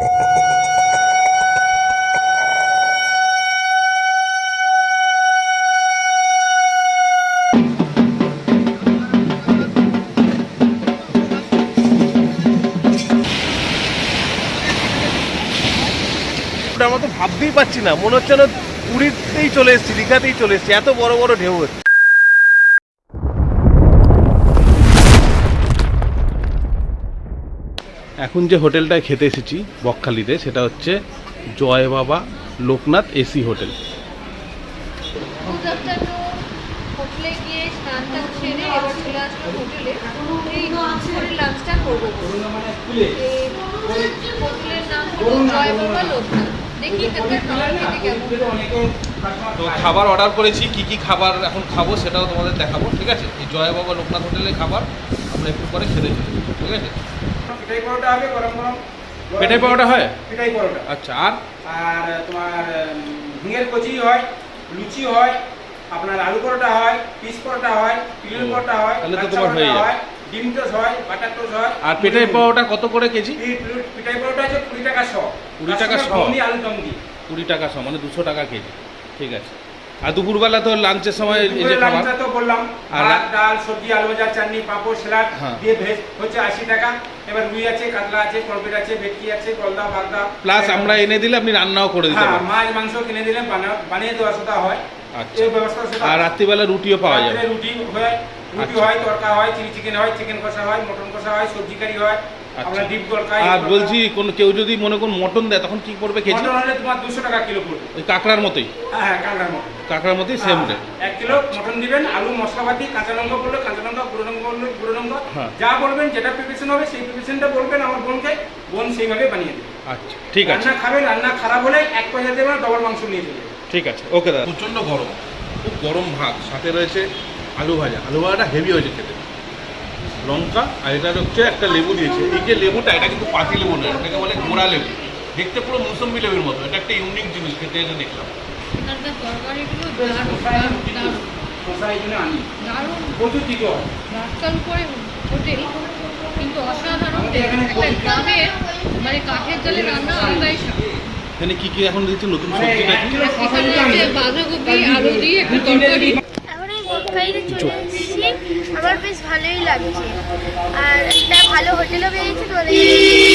আমরা তো ভাবতেই পারছি না, মনে হচ্ছে না পুরীতেই চলে এসেছি, দীঘাতেই চলে এসেছি, এত বড় বড় ঢেউ হচ্ছে। এখন যে হোটেলটায় খেতে এসেছি বকখালিতে, সেটা হচ্ছে জয় বাবা লোকনাথ এসি হোটেল। হোটেলে গিয়ে স্নানটা সেরে এবার চলে আসবো হোটেলে, এই হোটেলের লাঞ্চটা করবো। হোটেলের নাম হলো জয় বাবা লোকনাথ। দেখি এখানকার খাবার খেতে কেমন। তো খাবার অর্ডার করেছি, কি কি খাবার এখন খাবো সেটাও তোমাদের দেখাবো, ঠিক আছে? এই জয় বাবা লোকনাথ হোটেলের খাবার আমরা একটু পরে খেতে চলি, ঠিক আছে? পিঠাই পরোটা হবে গরম গরম। পেটাই পরোটা হয়? পিঠাই পরোটা। আচ্ছা, আর আর তোমার ঝিঙের কচি হয়, লুচি হয়, আপনার আলু পরোটা হয়, পিস পরোটা হয়, পিলন পরোটা হয়, তাহলে তো তোমার হয়ে যাবে। ডিম টোস্ট হয়, বাটার টোস্ট হয়। আর পেটাই পরোটা কত করে কেজি? পিঠাই পরোটা আছে 20 টাকা শ। 20 টাকা শ? আলু দম দি 20 টাকা শ, মানে 200 টাকা কেজি, ঠিক আছে। আর দুপুরবেলা তো লাঞ্চের সময় এই যে খাবার, তো বললাম ভাত ডাল সবজি আলু ভাজা চাটনি পাঁপড় স্যালাড দিয়ে ভেজ হচ্ছে 80 টাকা। এবার রুই আছে, কাতলা আছে, করবেট আছে, ভেটকি আছে, গলদা বাগদা, প্লাস আমরা এনে দিলে আপনি রান্নাও করে দিতে পারেন। মাছ মাংস কিনে দিলে বানিয়ে দেওয়া সেটা হয়। আচ্ছা, এই ব্যবস্থা সেটা। আর রাত্রিবেলা রুটিও পাওয়া যাবে? রুটি হয়, তরকা হয়, চিলি চিকেন হয়, চিকেন কষা হয়, মটন কষা হয়, সবজি কারি হয়, আপনার ডিপ তরকা। আর বলছি কেউ যদি মনে করুন মটন দেয় তখন কি পড়বে কেজি? মটন হলে তোমার 200 টাকা কিলো পড়বে। ওই কাঁকড়ার মতোই? হ্যাঁ, কাঁকড়ার মতো। কাঁকড়ার মতোই সেম রেট। 1 কিলো মটন দিবেন, আলু মশলাপাতি, কাঁচা লঙ্কা বললে কাঁচা লঙ্কা, গুঁড়ো লঙ্কা বললে গুঁড়ো লঙ্কা, যা বলবেন যেটা প্রিপারেশন হবে সেই প্রিপারেশনটা বলবেন আমার বোনকে, বোন সেইভাবে বানিয়ে দেবে। আচ্ছা, ঠিক আছে। রান্না খাবেন, রান্না খারাপ হলে 1 পয়সা দেবেন, ডবল মাংস নিয়ে যাবেন। ঠিক আছে, ওকে দাদা। প্রচণ্ড গরম, খুব গরম ভাত, সাথে রয়েছে আলু ভাজা। আলু ভাজাটা হেভি হয়েছে খেতে, লঙ্কা, আর এটা হচ্ছে একটা লেবু দিয়েছে। এই যে লেবুটা, এটা কিন্তু পাতি লেবু নয়, এটাকে বলে গোড়া লেবু। দেখতে পুরো মৌসুম্বি লেবুর মতো। এটা একটা ইউনিক জিনিস, খেতে এসে দেখলাম। হোটেল কিন্তু অসাধারণ, একটা গ্রামের মানে কাঠের জালে রান্না আলাদাই স্বাদ। এখানে কি কি এখন দিচ্ছে নতুন সবজিটা কি? বাঁধাকপি আলু দিয়ে একটা তরকারি। বকখালিতে চলে এসেছি, আমার বেশ ভালোই লাগছে। আর একটা ভালো হোটেলও পেয়েছি, তোমাদের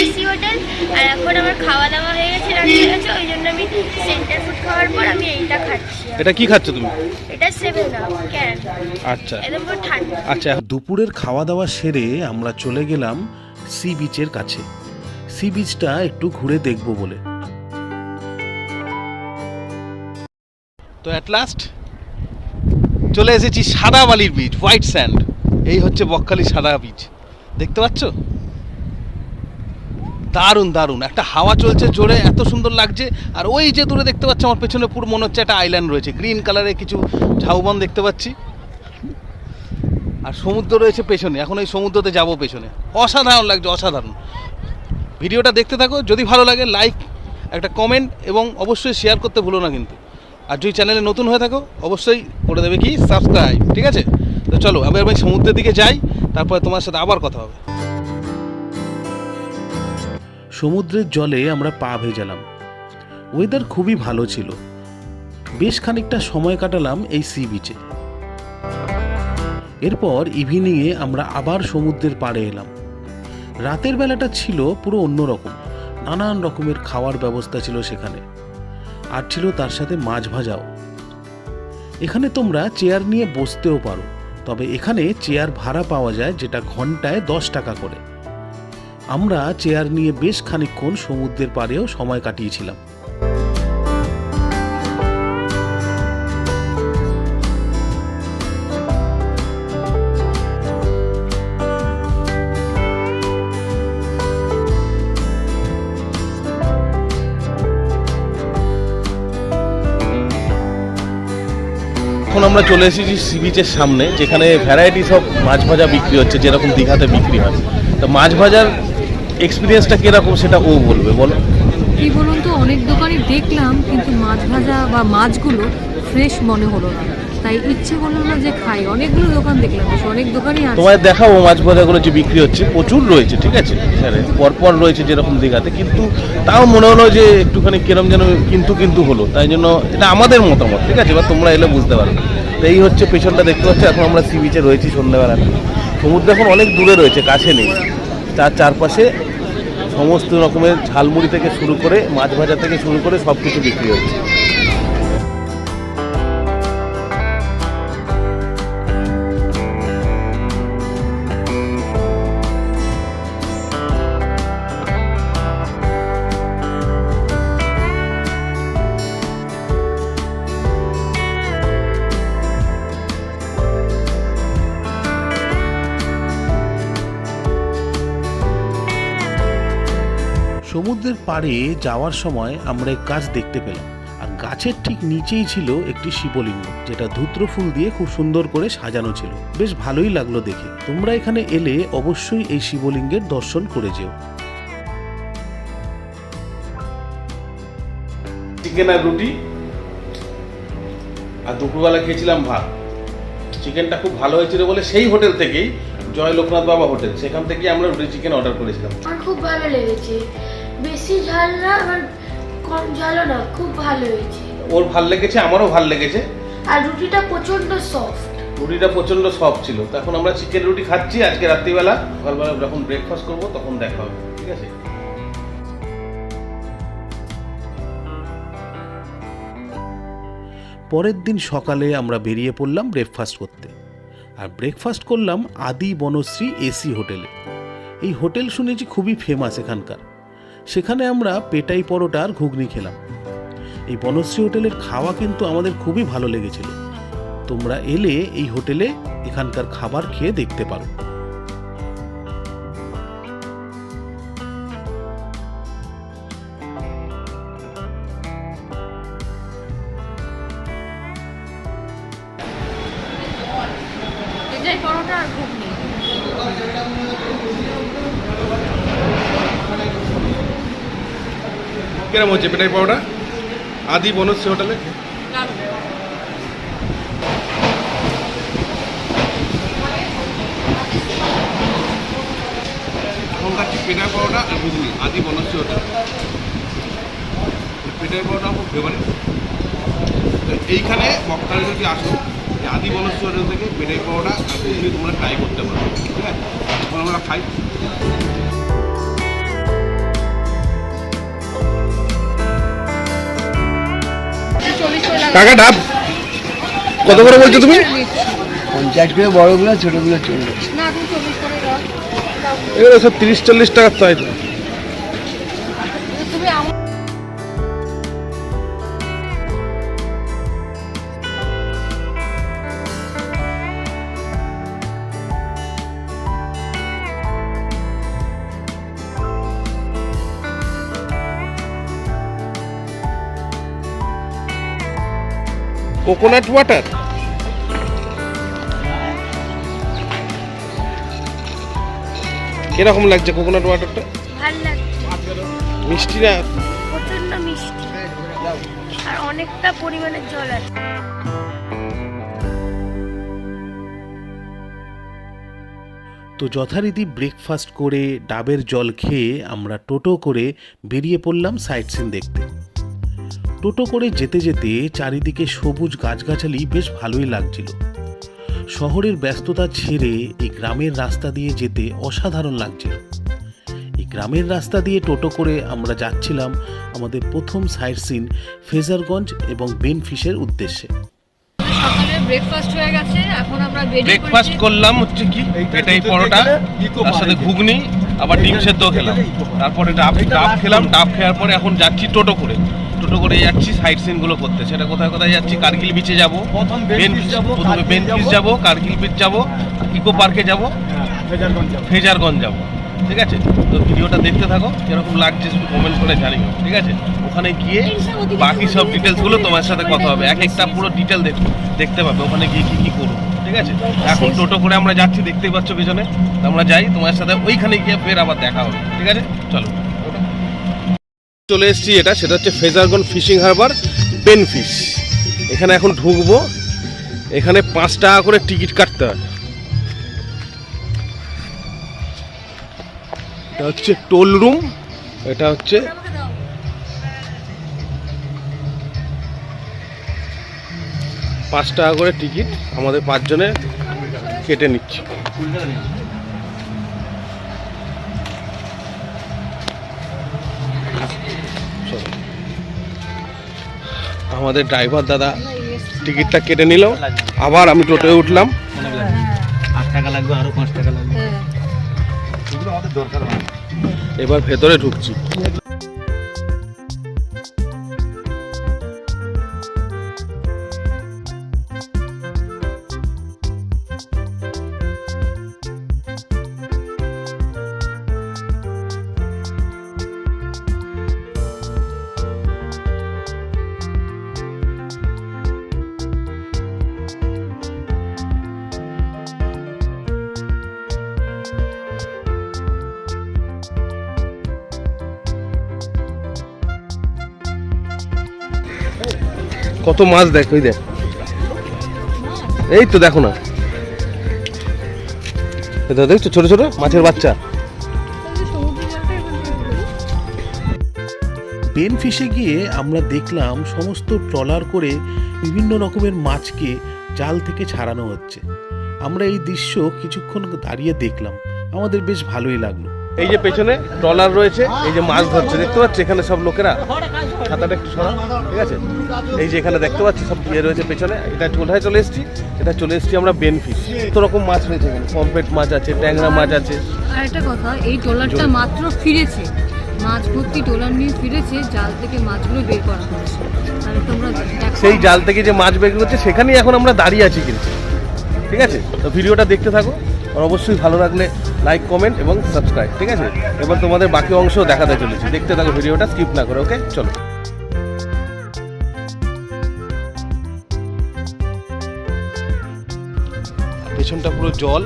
এসি হোটেল। আর এখন আমার খাওয়া দাওয়া হয়ে গেছে, রান্না হয়ে গেছে, ওই জন্য আমি সেন্টার ফুড খাওয়ার পর আমি এইটা খাচ্ছি। এটা কি খাচ্ছ তুমি? এটা 7 আপ ক্যান। আচ্ছা, একদম পুরো ঠান্ডা। আচ্ছা। দুপুরের খাওয়া দাওয়া সেরে আমরা চলে গেলাম সি বিচের কাছে, সি বিচটা একটু ঘুরে দেখব বলে। তো অ্যাট লাস্ট চলে এসেছি সাদা বালির বিচ, হোয়াইট স্যান্ড। এই হচ্ছে বকখালি সাদা বিচ, দেখতে পাচ্ছ? দারুণ দারুণ একটা হাওয়া চলছে জোরে, এত সুন্দর লাগছে। আর ওই যে দূরে দেখতে পাচ্ছ আমার পেছনে, পুরো মনে হচ্ছে একটা আইল্যান্ড রয়েছে, গ্রিন কালারের কিছু ঝাউবন দেখতে পাচ্ছি। আর সমুদ্র রয়েছে পেছনে, এখন এই সমুদ্রতে যাবো পেছনে। অসাধারণ লাগছে, অসাধারণ। ভিডিওটা দেখতে থাকো, যদি ভালো লাগে লাইক, একটা কমেন্ট এবং অবশ্যই শেয়ার করতে ভুলো না কিন্তু। আর যদি চ্যানেলে নতুন হয়ে থাকো অবশ্যই করে দেবে কি সাবস্ক্রাইব, ঠিক আছে? তো চলো আমি সমুদ্রের দিকে যাই, তারপরে তোমার সাথে আবার কথা হবে। সমুদ্রের জলে আমরা পা ভেজালাম, ওয়েদার খুবই ভালো ছিল। বেশ খানিকটা সময় কাটালাম এই সি বিচে। এরপর ইভিনিংয়ে আমরা আবার সমুদ্রের পাড়ে এলাম। রাতের বেলাটা ছিল পুরো অন্যরকম, নানান রকমের খাওয়ার ব্যবস্থা ছিল সেখানে, আর ছিল তার সাথে মাছ ভাজাও। এখানে তোমরা চেয়ার নিয়ে বসতেও পারো, তবে এখানে চেয়ার ভাড়া পাওয়া যায়, যেটা ঘন্টায় 10 টাকা করে। আমরা চেয়ার নিয়ে বেশ খানিকক্ষণ সমুদ্রের পাড়েও সময় কাটিয়েছিলাম। এখন আমরা চলে এসেছি সি বিচের সামনে, যেখানে ভ্যারাইটি সব মাছ ভাজা বিক্রি হচ্ছে, যেরকম দীঘাতে বিক্রি হয়। তো মাছ ভাজার এক্সপিরিয়েন্সটা কীরকম সেটা ও বলবে, বলো। কি বলুন তো, অনেক দোকানে দেখলাম কিন্তু মাছ ভাজা বা মাছগুলো ফ্রেশ মনে হলো না। তাই ইচ্ছে করলো না যে খাই। অনেকগুলো দোকান দেখলাম, বেশ অনেক দোকানই আছে। তোমায় দেখাবো মাছ ভাজাগুলো যে বিক্রি হচ্ছে, প্রচুর রয়েছে, ঠিক আছে, স্যারে পরপর রয়েছে যেরকম দীঘাতে, কিন্তু তাও মনে হলো যে একটুখানি কিরম যেন কিন্তু হলো, তাই জন্য এটা আমাদের মতামত, ঠিক আছে, এবার তোমরা এলে বুঝতে পারবে। তো এই হচ্ছে পেছনটা দেখতে পাচ্ছ, এখন আমরা সি বিচে রয়েছি সন্ধ্যাবেলাটা। সমুদ্র এখন অনেক দূরে রয়েছে, কাছে নেই। তার চারপাশে সমস্ত রকমের ঝালমুড়ি থেকে শুরু করে মাছ ভাজা থেকে শুরু করে সব কিছু বিক্রি হচ্ছে। সমুদ্রের পাড়ে যাওয়ার সময় আমরা এক গাছ দেখতে পেলাম, আর গাছের ঠিক নিচেই ছিল একটি শিবলিঙ্গ, যেটা ধূত্র ফুল দিয়ে খুব সুন্দর করে সাজানো ছিল। বেশ ভালোই লাগলো দেখে। তোমরা এখানে এলে অবশ্যই এই শিবলিঙ্গের দর্শন করে যেও। চিকেন আর রুটি, আর দুপুরবেলা খেয়েছিলাম ভাত। চিকেনটা খুব ভালো হয়েছিল বলে সেই হোটেল থেকেই, জয় লোকনাথ বাবা হোটেল, সেখান থেকে আমরা রুটি চিকেন অর্ডার করেছিলাম। আমার খুব ভালো লেগেছে, বেশি ঝাল না আবার কম ঝালও না, খুব ভালো হয়েছে। ওর ভাল লেগেছে, আমারও ভাল লেগেছে। আর রুটিটা প্রচন্ড সফট। রুটিটা প্রচন্ড সফট ছিল। তো এখন আমরা চিকেন রুটি খাচ্ছি আজকে রাত্রিবেলা। সকালবেলা যখন ব্রেকফাস্ট করবো তখন দেখা হবে, ঠিক আছে। পরের দিন সকালে আমরা বেরিয়ে পড়লাম ব্রেকফাস্ট করতে, আর ব্রেকফাস্ট করলাম আদি বনশ্রী এসি হোটেলে। এই হোটেল শুনেছি খুবই ফেমাস এখানকার। সেখানে আমরা পেটাই পরোটা আর ঘুগনি খেলাম। এই বনশ্রী হোটেলের খাওয়া কিন্তু আমাদের খুবই ভালো লেগেছিল। তোমরা এলে এই হোটেলে এখানকার খাবার খেয়ে দেখতে পারো। এটাই পরোটা আর ঘুগনি। কিরম হচ্ছে পেটাই পরোটা আদি বনশ্রী হোটেলে? এখন খাচ্ছি পেটাই পরোটা আর ঘুগনি আদি বনশ্রী হোটেল। পেটাই পরোটা খুব ফেভারিট। এইখানে মক্কারে যদি আসো, আদি বনশ্রী হোটেল থেকে পেটাই পরোটা আর ঘুগনি তোমরা ট্রাই করতে পারো, ঠিক আছে। এখন আমরা খাই। কাকা ডাব কত করে বলছো তুমি? 50 করে বড়গুলো, ছোটগুলো 40। না, তুমি 40 করে দাও। এগুলো সব 30-40 টাকার তো হয়তো। তুমি আমার কোকোনাট ওয়াটার, কিরকম লাগছে কোকোনাট ওয়াটারটা? ভালো লাগছে, মিষ্টি না? প্রচন্ড মিষ্টি আর অনেকটা পরিমাণে জল আছে। তো যথারীতি ব্রেকফাস্ট করে ডাবের জল খেয়ে আমরা টোটো করে বেরিয়ে পড়লাম সাইট সিন দেখতে। টোটো করে যেতে যেতে চারিদিকে সবুজ গাছগাছালি বেশ ভালোই লাগছিল। শহরের ব্যস্ততা ছেড়ে এই গ্রামের রাস্তা দিয়ে যেতে অসাধারণ লাগছিল। এই গ্রামের রাস্তা দিয়ে টোটো করে আমরা যাচ্ছিলাম আমাদের প্রথম সাইট সিন ফ্রেজারগঞ্জ এবং বেনফিশের উদ্দেশ্যে। সকালে ব্রেকফাস্ট হয়ে গেছে, এখন আমরা ব্রেকফাস্ট করলাম হচ্ছে কি এটাই পরোটা, তার সাথে ঘুগনি, আবার ডিম সেদ্ধ খেলাম, তারপরে ডাব খেলাম। ডাব খাওয়ার পরে এখন যাচ্ছি টোটো করে যাচ্ছি সাইট সিন গুলো করতে। সেটা কোথায় কোথায় যাচ্ছি? কার্গিল বিচে যাবো, প্রথমে বেনফিশ যাবো, কার্গিল বিচ যাবো, ইকো পার্কে যাবো, ফ্রেজারগঞ্জ যাবো, ঠিক আছে। তো ভিডিওটা দেখতে থাকো, কিরকম লাগছে শুধু কমেন্ট করে জানিও, ঠিক আছে। ওখানে গিয়ে বাকি সব ডিটেলস গুলো তোমার সাথে কথা হবে, এক একটা পুরো ডিটেল দেখতে পাবে ওখানে গিয়ে কি করবো, ঠিক আছে। এখন টোটো করে আমরা যাচ্ছি, দেখতেই পাচ্ছ পেছনে। আমরা যাই, তোমার সাথে ওইখানে গিয়ে ফের আবার দেখা হবে, ঠিক আছে। চলো, চলে এসেছি। সেটা হচ্ছে ফ্রেজারগঞ্জ ফিশিং হারবার বেনফিশ। এখানে এখন ঢুকবো, এখানে 5 টাকা করে টিকিট কাটতে হয়। এটা হচ্ছে টোল রুম, এটা হচ্ছে পাঁচ টাকা করে টিকিট, আমাদের 5 জনের কেটে নিচ্ছে। আমাদের ড্রাইভার দাদা টিকিটটা কেটে নিল, আবার আমি টোটোয় উঠলাম। 8 টাকা লাগবে, আরো 5 টাকা লাগবে। এবার ভেতরে ঢুকছি। কত মাছ দেখ, ওই দেখ, এই তো দেখো না, এটা দেখছো ছোট ছোট মাছের বাচ্চা। বেন ফিশে গিয়ে আমরা দেখলাম সমস্ত ট্রলার করে বিভিন্ন রকমের মাছকে জাল থেকে ছাড়ানো হচ্ছে। আমরা এই দৃশ্য কিছুক্ষণ দাঁড়িয়ে দেখলাম, আমাদের বেশ ভালোই লাগলো। এই যে পেছনে ট্রলার রয়েছে, এই যে মাছ ধরছে দেখতে পাচ্ছি, এখানে সব লোকেরা, ছাতাটা একটু সরা, ঠিক আছে, এই যে এখানে দেখতে পাচ্ছি সব ইয়ে রয়েছে পেছনে। এটা কোথায় চলে এসেছি? এটা চলে এসেছি আমরা বেন ফিশ। কত রকম মাছ রয়েছে এখানে, পমফ্রেট মাছ আছে, ট্যাংরা মাছ আছে। আর একটা কথা, এই ট্রলারটা মাত্র ফিরেছে, মাছ ভর্তি ট্রলার নিয়ে ফিরেছে, জাল থেকে মাছগুলো বের করা হয়েছে। আর তোমরা দেখো, সেই জাল থেকে যে মাছ বের করছে সেখানেই এখন আমরা দাঁড়িয়ে আছি কিন্তু, ঠিক আছে। তো ভিডিওটা দেখতে থাকো, আর অবশ্যই ভালো লাগলে লাইক, কমেন্ট এবং সাবস্ক্রাইব, ঠিক আছে। এবার তোমাদের বাকি অংশ দেখাতে চলেছি, দেখতে থাকো ভিডিওটা, স্কিপ না করে, ওকে চলো। পেছনটা পুরো জল,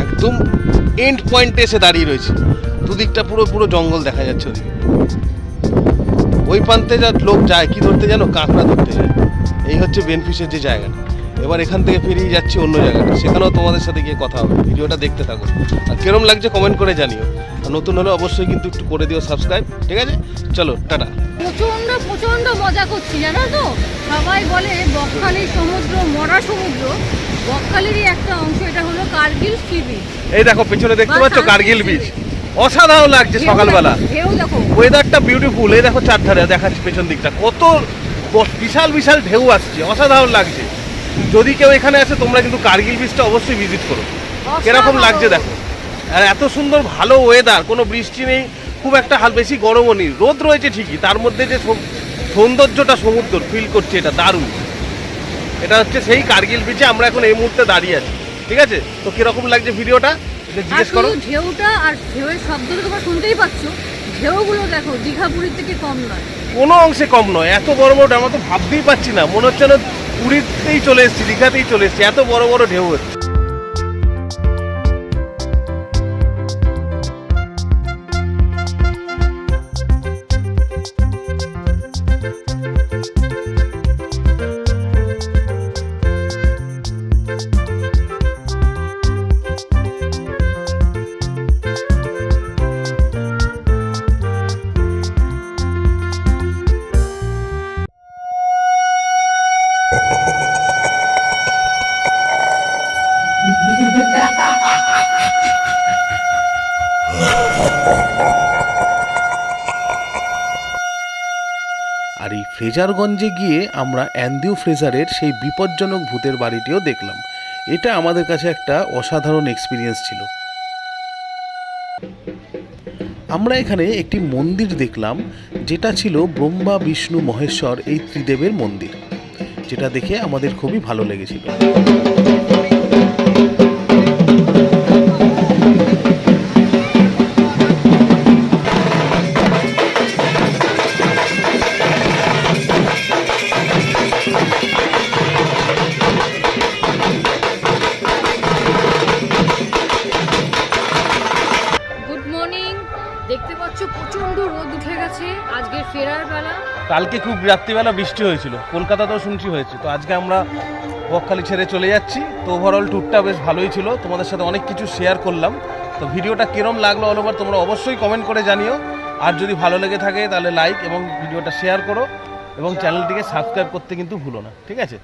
একদম এন্ড পয়েন্টে এসে দাঁড়িয়ে রয়েছে, দুদিকটা পুরো পুরো জঙ্গল দেখা যাচ্ছে ওদিকে। ওই প্রান্তে যা লোক যায় কি ধরতে জানো, কাঁকড়া ধরতে যায়। এই হচ্ছে বেন ফিশের যে জায়গাটা। এবার এখান থেকে ফিরিয়ে যাচ্ছি অন্য জায়গাটা, সেখানেও তোমাদের সাথে গিয়ে কথা হবে। ভিডিওটা দেখতে থাকো, আর কিরম লাগছে কমেন্ট করে জানিও। আর নতুন হলে অবশ্যই কিন্তু একটু করে দিও সাবস্ক্রাইব, ঠিক আছে। চলো টাটা। প্রচন্ড প্রচন্ড মজা করছি, জানো তো। সবাই বলে বকখালির সমুদ্র মরা সমুদ্র, বকখালিরই একটা অংশ, এটা হলো কার্গিল সি বিচ। এই দেখো পেছনে দেখতে পাচ্ছ কার্গিল বিচ, অসাধারণ লাগছে সকালবেলা, ঢেউ দেখো, ওয়েদারটা বিউটিফুল। এই দেখো চারধারে দেখাচ্ছি পেছন দিকটা, কত বিশাল বিশাল ঢেউ আসছে, অসাধারণ লাগছে। যদি কেউ এখানে আসে তোমরা কিন্তু কার্গিল বিচটা অবশ্যই ভিজিট করো, কিরকম লাগছে দেখো। আর এত সুন্দর ভালো ওয়েদার, কোনো বৃষ্টি নেই, খুব একটা বেশি গরমও নেই, রোদ রয়েছে ঠিকই, তার মধ্যে যে সৌন্দর্যটা সমুদ্র ফিল করছে, এটা দারুণ। এটা হচ্ছে সেই কার্গিল বিচে আমরা এখন এই মুহূর্তে দাঁড়িয়ে আছি, ঠিক আছে। তো কিরকম লাগছে ভিডিওটা জিজ্ঞেস করো। ঢেউটা আর ঢেউয়ের শব্দ তোমরা শুনতেই পাচ্ছ, ঢেউগুলো দেখো দীঘা পুরীর থেকে কম নয়, কোনো অংশে কম নয়। এত বড় বড় আমরা তো ভাবতেই পারছি না, মনে হচ্ছে না পুরীতেই চলে এসেছি, দীঘাতেই চলে এসেছি, এত বড় বড় ঢেউ হচ্ছে। আর এই ফ্রেজারগঞ্জে গিয়ে আমরা অ্যান্দিউ ফ্রেজারের সেই বিপজ্জনক ভূতের বাড়িটিও দেখলাম। এটা আমাদের কাছে একটা অসাধারণ এক্সপিরিয়েন্স ছিল। আমরা এখানে একটি মন্দির দেখলাম, যেটা ছিল ব্রহ্মা বিষ্ণু মহেশ্বর এই ত্রিদেবের মন্দির, যেটা দেখে আমাদের খুবই ভালো লেগেছিল। দেখতে পাচ্ছ প্রচন্ড রোদ উঠে গেছে আজকে ফেরার বেলা। কালকে খুব রাত্রিবেলা বৃষ্টি হয়েছিল, কলকাতাতেও শুনছি হয়েছে। তো আজকে আমরা বকখালি ছেড়ে চলে যাচ্ছি। তো ওভারঅল ট্যুরটা বেশ ভালোই ছিল, তোমাদের সাথে অনেক কিছু শেয়ার করলাম। তো ভিডিওটা কিরম লাগলো অল ওভার তোমরা অবশ্যই কমেন্ট করে জানিও। আর যদি ভালো লেগে থাকে তাহলে লাইক এবং ভিডিওটা শেয়ার করো এবং চ্যানেলটিকে সাবস্ক্রাইব করতে কিন্তু ভুলো না, ঠিক আছে?